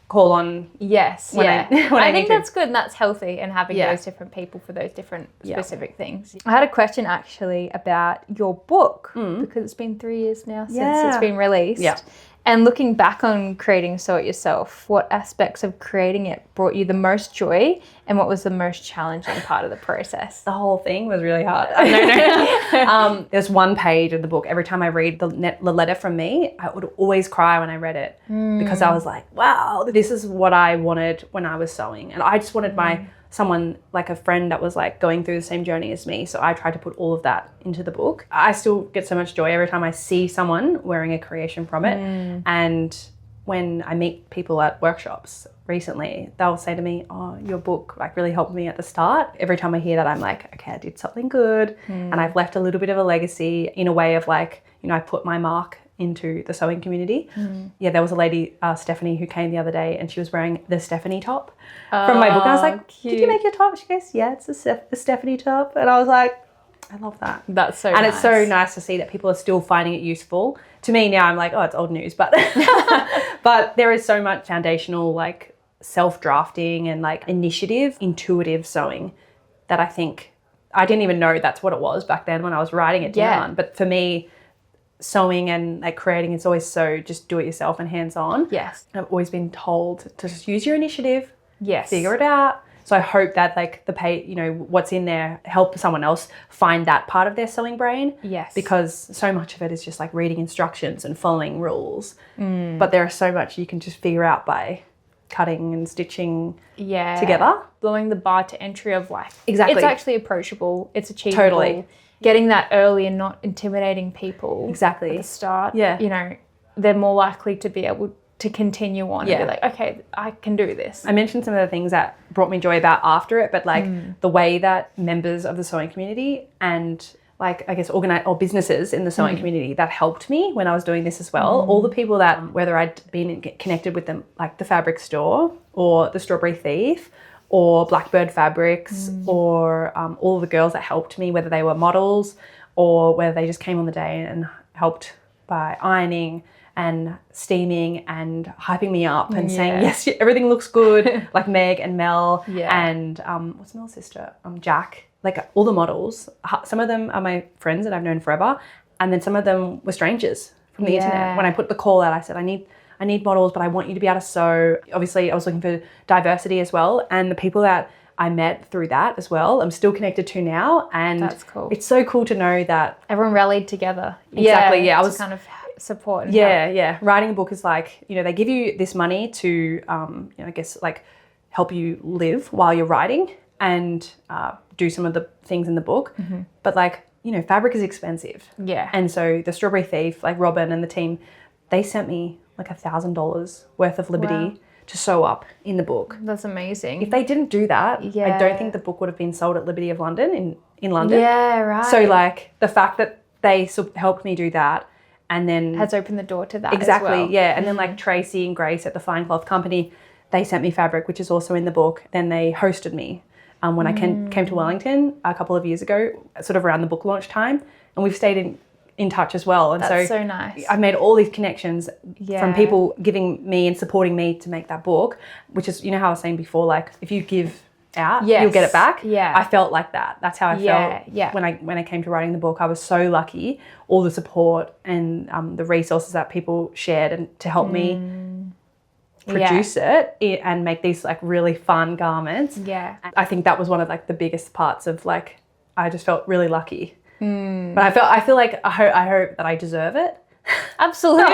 call on. Yes, I think that's good and that's healthy, and having Yeah. those different people for those different specific things. I had a question actually about your book because it's been 3 years now since it's been released. Yeah. And looking back on creating Sew It Yourself, what aspects of creating it brought you the most joy and what was the most challenging part of the process? The whole thing was really hard. There's one page of the book. Every time I read the letter from me, I would always cry when I read it because I was like, wow, this is what I wanted when I was sewing. And I just wanted someone like a friend that was like going through the same journey as me. So I tried to put all of that into the book. I still get so much joy every time I see someone wearing a creation from it. And when I meet people at workshops recently, they'll say to me, oh, your book like really helped me at the start. Every time I hear that, I'm like, okay, I did something good and I've left a little bit of a legacy in a way of like, I put my mark into the sewing community. Yeah, there was a lady, Stephanie, who came the other day and she was wearing the Stephanie top from my book. And I was like, cute. Did you make your top? She goes, yeah, it's the Stephanie top. And I was like, I love that. That's so nice. And nice. It's so nice to see that people are still finding it useful. To me now, I'm like, oh, it's old news. But but there is so much foundational like self-drafting and like intuitive sewing that I think I didn't even know that's what it was back then when I was writing it down. But for me, sewing and like creating, it's always so just do it yourself and hands-on. Yes. I've always been told to just use your initiative. Yes. Figure it out. So I hope that like the what's in there help someone else find that part of their sewing brain. Yes. Because so much of it is just like reading instructions and following rules. But there is so much you can just figure out by cutting and stitching together. Blowing the bar to entry of like, Exactly. It's actually approachable. It's achievable. Totally. Getting that early and not intimidating people. Exactly. At the start. Yeah. They're more likely to be able to continue on and be like, okay, I can do this. I mentioned some of the things that brought me joy about after it, but like the way that members of the sewing community and like, I guess, or businesses in the sewing community that helped me when I was doing this as well. All the people that, whether I'd been connected with them, like the Fabric Store or the Strawberry Thief or Blackbird Fabrics or all the girls that helped me, whether they were models or whether they just came on the day and helped by ironing and steaming and hyping me up and saying, yes, everything looks good, like Meg and Mel and what's Mel's sister? Jack. Like all the models, some of them are my friends that I've known forever, and then some of them were strangers from the internet. When I put the call out, I said, I need models, but I want you to be able to sew. Obviously, I was looking for diversity as well, and the people that I met through that as well, I'm still connected to now, and that's cool. It's so cool to know that everyone rallied together. Exactly. Yeah, I was kind of support and help. Yeah. Writing a book is like, they give you this money to, I guess like help you live while you're writing and do some of the things in the book. But like, fabric is expensive. Yeah. And so the Strawberry Thief, like Robin and the team, they sent me like $1,000 worth of Liberty to sew up in the book. That's amazing. If they didn't do that, Yeah. I don't think the book would have been sold at Liberty of London in London. Yeah, right. So like the fact that they helped me do that and then has opened the door to that exactly, as well. yeah. And then like Tracy and Grace at the Fine Cloth Company, they sent me fabric, which is also in the book. Then they hosted me when I came to Wellington a couple of years ago, sort of around the book launch time. And we've stayed in touch as well. And That's so nice. I've made all these connections Yeah. from people giving me and supporting me to make that book, which is, how I was saying before, like if you give out, Yes. you'll get it back. Yeah. I felt like that. That's how I Yeah, felt yeah. when I came to writing the book. I was so lucky, all the support and the resources that people shared and to help me produce it and make these like really fun garments. Yeah. I think that was one of like the biggest parts of like, I just felt really lucky. But I feel like I hope that I deserve it. Absolutely.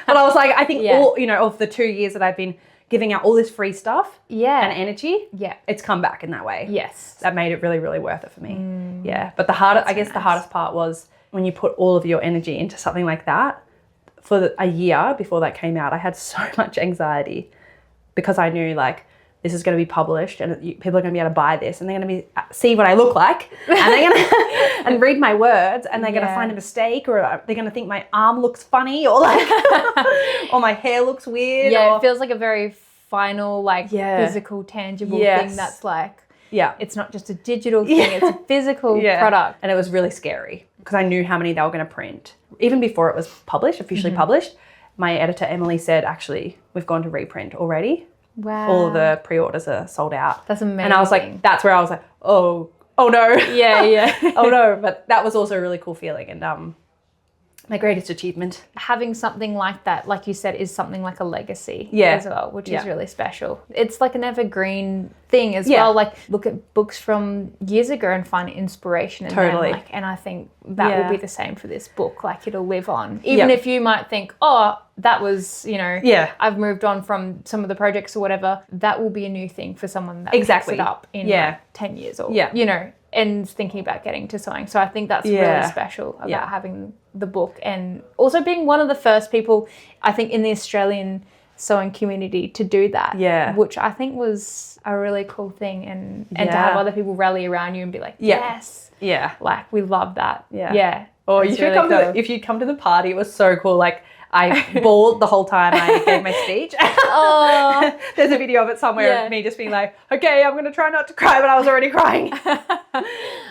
But I was like, I think Yeah. all, of the 2 years that I've been giving out all this free stuff Yeah. and energy, Yeah. it's come back in that way. Yes. That made it really, really worth it for me. Yeah. But the hardest part was when you put all of your energy into something like that. For a year before that came out, I had so much anxiety because I knew like this is going to be published and people are going to be able to buy this and they're going to see what I look like and they're going to and read my words and they're going to find a mistake or they're going to think my arm looks funny or like or my hair looks weird. Yeah, or, it feels like a very final, like physical, tangible thing that's like, it's not just a digital thing, it's a physical product. And it was really scary because I knew how many they were going to print. Even before it was published, officially published, my editor Emily said, actually, we've gone to reprint already. Wow. All the pre-orders are sold out. That's amazing. And I was like, that's where I was like, oh no. Yeah. Oh no. But that was also a really cool feeling and my greatest achievement. Having something like that, like you said, is something like a legacy as well, which is really special. It's like an evergreen thing as well. Like look at books from years ago and find inspiration in them. Like, and I think that will be the same for this book. Like it'll live on. Even if you might think, oh, that was, I've moved on from some of the projects or whatever, that will be a new thing for someone that picks it up in like 10 years or, and thinking about getting to sewing. So I think that's really special about having the book and also being one of the first people, I think, in the Australian sewing community to do that. Yeah. Which I think was a really cool thing and to have other people rally around you and be like, yes. Yeah. Like we love that. Yeah. Or you should really if you come to the party, it was so cool. Like I bawled the whole time I gave my speech. Oh. There's a video of it somewhere of me just being like, okay, I'm going to try not to cry, but I was already crying.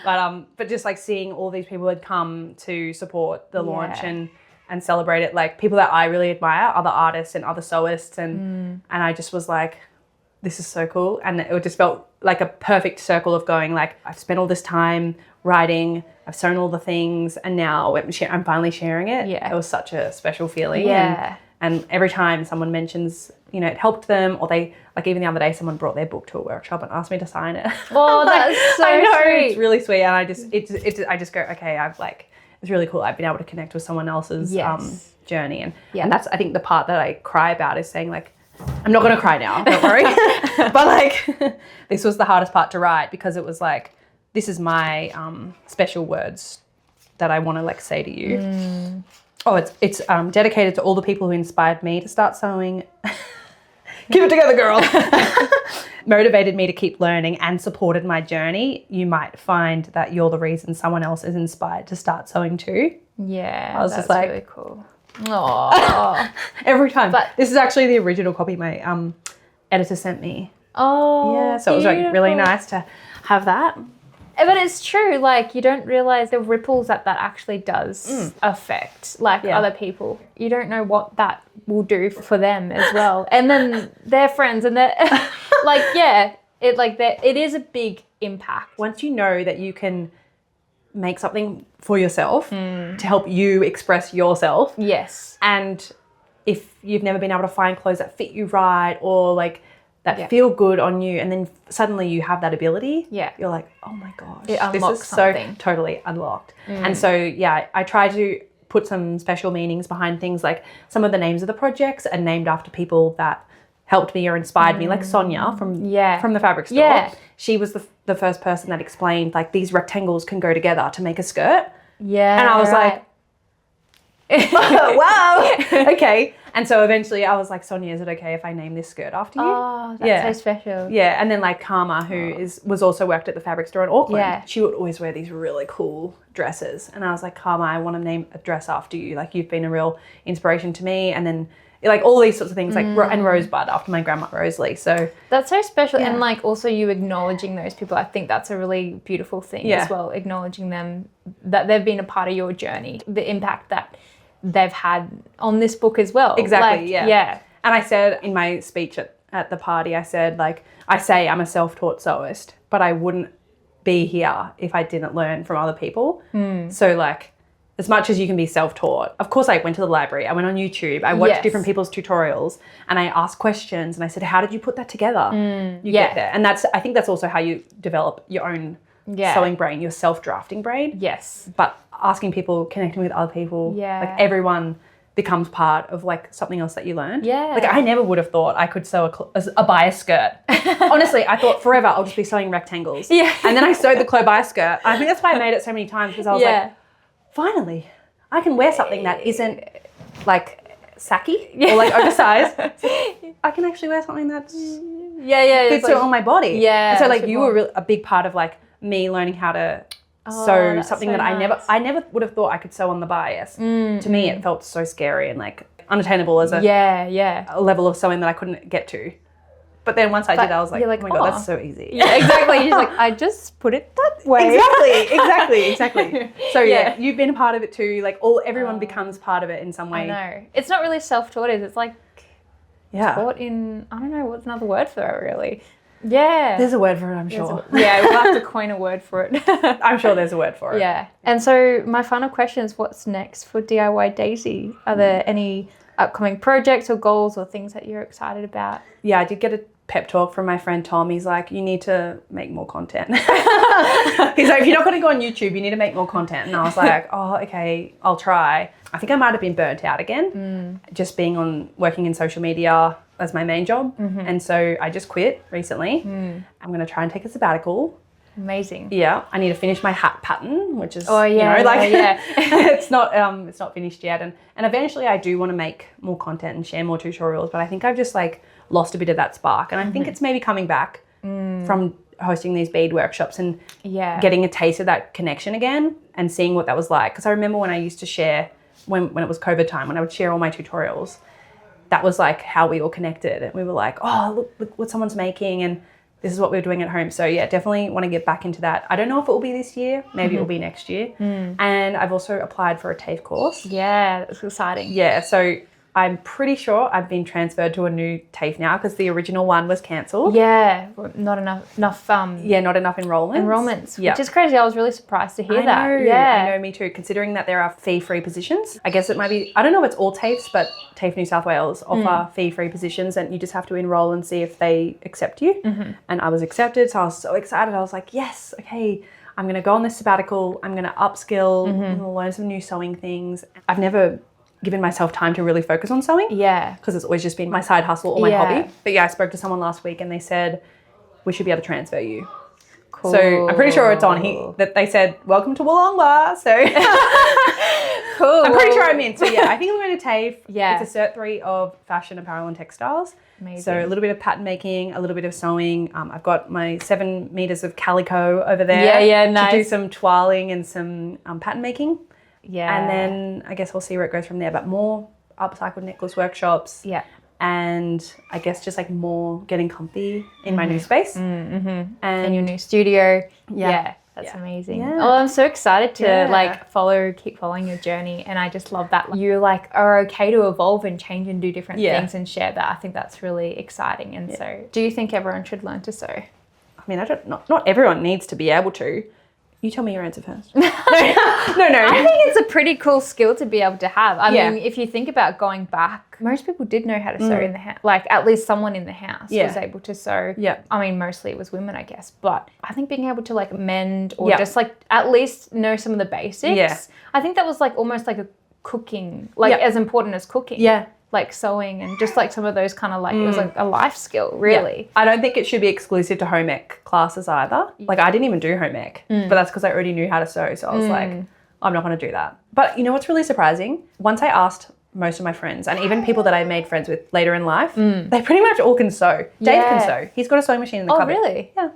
But just like seeing all these people had come to support the launch and celebrate it, like people that I really admire, other artists and other sewists and I just was like, this is so cool. And it just felt like a perfect circle of going like, I've spent all this time writing, I've sewn all the things, and now I'm finally sharing it. Yeah. It was such a special feeling. Yeah. And every time someone mentions, it helped them, or they, like even the other day, someone brought their book to a workshop and asked me to sign it. Oh, that's so I know, sweet. It's really sweet. And I just go, okay, it's really cool. I've been able to connect with someone else's journey. And that's, I think the part that I cry about is saying like, I'm not going to cry now, don't worry. But like, this was the hardest part to write because it was like, this is my special words that I want to like say to you. Oh, it's dedicated to all the people who inspired me to start sewing. Keep it together, girl. Motivated me to keep learning and supported my journey. You might find that you're the reason someone else is inspired to start sewing too. Yeah, I was that's just like, really cool. Oh, every time. But this is actually the original copy my editor sent me. Oh, yeah. So it was like really nice to have that. But it's true, like you don't realize the ripples that actually does affect like other people. You don't know what that will do for them as well. And then their friends and their it is a big impact. Once you know that you can make something for yourself to help you express yourself. Yes. And if you've never been able to find clothes that fit you right or like that feel good on you, and then suddenly you have that ability, you're like, oh my gosh, it unlocks this is something. so totally unlocked. And so, I try to put some special meanings behind things. Like some of the names of the projects are named after people that helped me or inspired me, like Sonia from the fabric store. Yeah. She was the first person that explained like these rectangles can go together to make a skirt. Yeah. And I was like, wow, okay. And so eventually I was like, Sonia, is it okay if I name this skirt after you? oh, that's so special. Yeah, and then like Karma, who was also worked at the fabric store in Auckland, Yeah. she would always wear these really cool dresses. And I was like, Karma, I want to name a dress after you. Like you've been a real inspiration to me. And then like all these sorts of things, like and Rosebud after my grandma Rosalie. So that's so special. Yeah. And like also you acknowledging those people, I think that's a really beautiful thing as well. Acknowledging them, that they've been a part of your journey, the impact that they've had on this book as well. Exactly, like, yeah. And I said in my speech at the party, I said like, I say I'm a self-taught sewist, but I wouldn't be here if I didn't learn from other people. So like, as much as you can be self-taught, of course I went to the library, I went on YouTube, I watched different people's tutorials and I asked questions and I said, how did you put that together? You get there. And I think that's also how you develop your own sewing brain, your self-drafting brain. Yes. But asking people, connecting with other people, like everyone becomes part of like something else that you learned. Yeah. Like I never would have thought I could sew a bias skirt. Honestly, I thought forever I'll just be sewing rectangles. Yeah. And then I sewed the bias skirt. I think that's why I made it so many times, because I was like, finally, I can wear something that isn't like sacky or like oversized. I can actually wear something that's fits on my body. Yeah. And so like you were a big part of like me learning how to sew something that I never would have thought I could sew on the bias. To me, it felt so scary and like unattainable as a level of sewing that I couldn't get to. But then once I did, I was like, oh my God, that's so easy. Yeah, exactly. You're just like, I just put it that way. Exactly. So yeah, you've been a part of it too. Like everyone becomes part of it in some way. I know. It's not really self-taught, it's like taught in, I don't know, what's another word for it really? Yeah. There's a word for it, I'm sure. We'll have to coin a word for it. I'm sure there's a word for it. Yeah. And so my final question is, what's next for DIY Daisy? Are there any upcoming projects or goals or things that you're excited about? Yeah, I did get a pep talk from my friend Tom. He's like, you need to make more content. He's like, if you're not going to go on YouTube, you need to make more content. And I was like, oh, okay, I'll try. I think I might have been burnt out again, just working in social media as my main job. And so I just quit recently. I'm going to try and take a sabbatical. Amazing. Yeah, I need to finish my hat pattern, which is it's not finished yet. And eventually I do want to make more content and share more tutorials, but I think I've just like lost a bit of that spark. And I think it's maybe coming back from hosting these bead workshops and getting a taste of that connection again and seeing what that was like. Because I remember when I used to share, when it was COVID time, when I would share all my tutorials, that was like how we all connected. And we were like, oh, look what someone's making, and this is what we're doing at home. So yeah, definitely want to get back into that. I don't know if it will be this year. Maybe it will be next year. And I've also applied for a TAFE course. Yeah, that's exciting. Yeah, so I'm pretty sure I've been transferred to a new TAFE now because the original one was cancelled. Yeah, not enough. Not enough enrollments. Which is crazy. I was really surprised to hear that. I know, me too. Considering that there are fee-free positions, I guess it might be. I don't know if it's all TAFEs, but TAFE New South Wales offer fee-free positions, and you just have to enroll and see if they accept you. And I was accepted, so I was so excited. I was like, yes, okay. I'm going to go on this sabbatical. I'm going to upskill. I'm going to learn some new sewing things. I've never given myself time to really focus on sewing. Yeah. Because it's always just been my side hustle or my hobby. But yeah, I spoke to someone last week and they said, we should be able to transfer you. Cool. So I'm pretty sure it's on here that they said, welcome to Wollongbar. So cool. I'm pretty sure I'm in. So yeah, I think I'm going to TAFE. Yeah. It's a Cert 3 of fashion, apparel and textiles. Amazing. So a little bit of pattern making, a little bit of sewing. I've got my 7 meters of calico over there. Yeah, nice. To do some toiling and some pattern making. Yeah. And then I guess we'll see where it goes from there. But more upcycled necklace workshops. Yeah. And I guess just like more getting comfy in my new space. And your new studio. Yeah. That's amazing. Yeah. Oh, I'm so excited to keep following your journey. And I just love that you are okay to evolve and change and do different things and share that. I think that's really exciting. And so do you think everyone should learn to sew? I mean, not everyone needs to be able to. You tell me your answer first. No. I think it's a pretty cool skill to be able to have. I mean, if you think about going back, most people did know how to sew in the house. Like at least someone in the house was able to sew. Yeah. I mean, mostly it was women, I guess. But I think being able to mend or just at least know some of the basics. Yeah. I think that was almost like a cooking, like Yeah. as important as cooking. Yeah. Like sewing and just like some of those kind of like, it was like a life skill, really. Yeah. I don't think it should be exclusive to home ec classes either. Like I didn't even do home ec, but that's because I already knew how to sew. So I was like, I'm not going to do that. But you know what's really surprising? Once I asked most of my friends and even people that I made friends with later in life, they pretty much all can sew. Dave can sew. He's got a sewing machine in the cupboard. Oh, really? Yeah.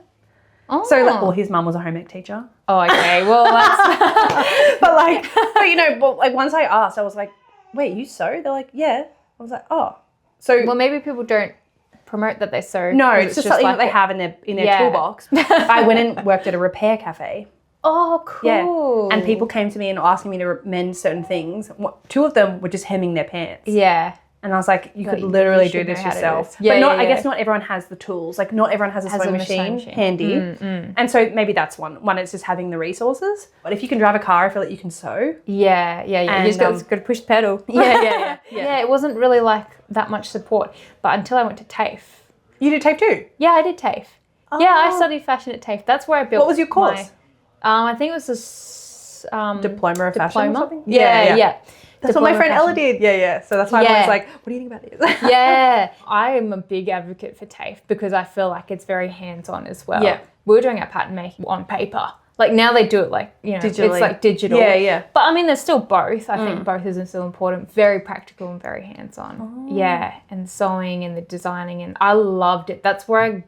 Oh. So like, well, his mum was a home ec teacher. Oh, okay. Well, that's... but you know, but like once I asked, I was like, wait, you sew? They're like, yeah. I was like, oh. So Well, maybe people don't promote that they sew. no, 'cause it's just something like that they have in their toolbox. I went and worked at a repair cafe. Oh, cool. Yeah. And people came to me and asking me to mend certain things. Two of them were just hemming their pants. Yeah. And I was like, you could you literally should do this know how to do yourself. this. Yeah, but not, yeah, I yeah. guess not everyone has the tools. Like not everyone has a sewing machine handy. Mm. And so maybe that's one is just having the resources. But if you can drive a car, I feel like you can sew. Yeah. You And, just got to push the pedal. Yeah, it wasn't really like that much support. But until I went to TAFE. You did tape too? Yeah, I did TAFE. Yeah, I studied fashion at TAFE. That's where I built. What was your course? I think it was a Diploma of fashion or something? Yeah. That's what my friend Diploma Ella of fashion. did. Yeah. So that's why I was like, what do you think about this? Yeah, I am a big advocate for TAFE because I feel like it's very hands-on as well. Yeah. We were doing our pattern making on paper. Like now they do it like, you know, Digitally. it's like digital. Yeah. But I mean, there's still both. I think both is still important. Very practical and very hands-on. Yeah, and sewing and the designing, and I loved it. That's where I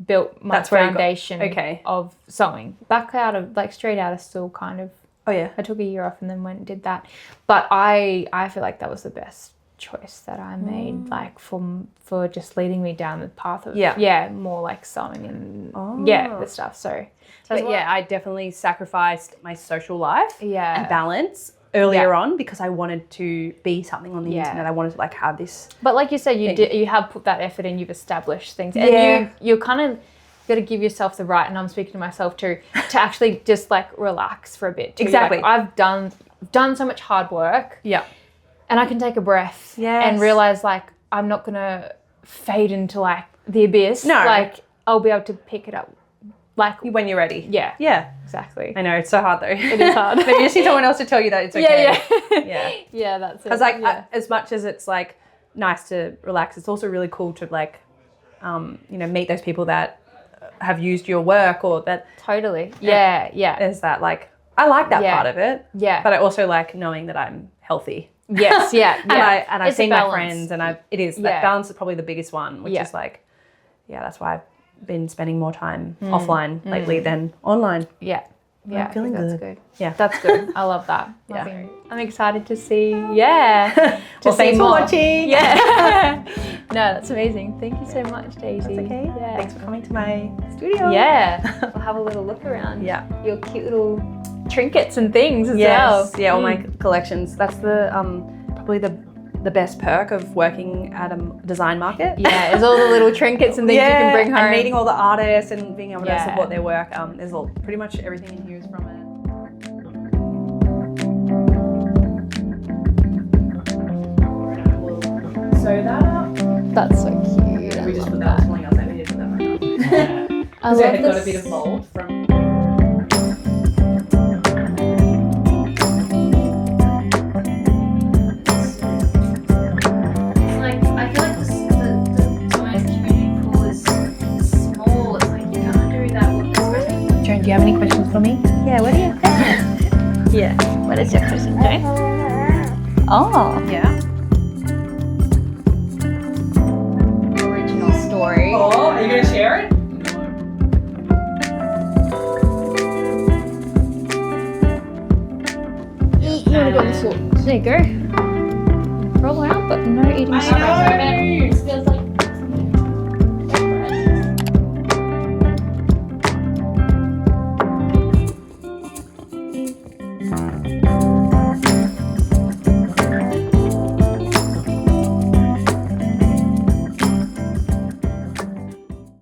built my foundation of sewing. Straight out of school kind of. Oh yeah. I took a year off and then went and did that. But I feel like that was the best choice that I made, like for just leading me down the path of more like sewing and the stuff. So I definitely sacrificed my social life and balance earlier on because I wanted to be something on the internet. I wanted to like have this. But like you said, you have put that effort in, you've established things. And you're kind of got to give yourself the right, and I'm speaking to myself too, to actually just like relax for a bit too. Exactly. Like, I've done so much hard work. Yeah. And I can take a breath and realize like I'm not going to fade into like the abyss. No. Like I'll be able to pick it up like When you're ready. Yeah. Yeah. Exactly. I know, it's so hard though. It is hard. Maybe you just need someone else to tell you that it's okay. Yeah. Yeah, that's it. Because like as much as it's like nice to relax, it's also really cool to like, meet those people that have used your work or that. Totally. Yeah. There's that like, I like that part of it. Yeah. But I also like knowing that I'm healthy. Yes. Yeah. And I've seen my friends and it is that balance is probably the biggest one, which is like, that's why I've been spending more time offline lately than online. Yeah. I'm feeling that's good. good. Yeah. That's good. I love that. Yeah. I'm excited to see. Yeah. Thanks for watching. Yeah. No, that's amazing. Thank you so much, Daisy. That's okay. Yeah. Thanks for coming to my studio. Yeah. We'll have a little look around. Yeah. Your cute little trinkets and things as well. Yes. Yeah, all my collections. That's the probably the best perk of working at a design market. Yeah, it's all the little trinkets and things you can bring home. And meeting all the artists and being able to support their work. There's pretty much everything in here is from it. We'll sew that up. That's so cute. We just put that something else. I need to put that back up. I love I've got this. a bit of mold from. Do you have any questions for me? Yeah, what do you think? Yeah. What is your question, Jane? Oh. Yeah. Original story. Oh, are you going to share it? Eat. You want to go on the floor. There you go. Roll around, but no eating.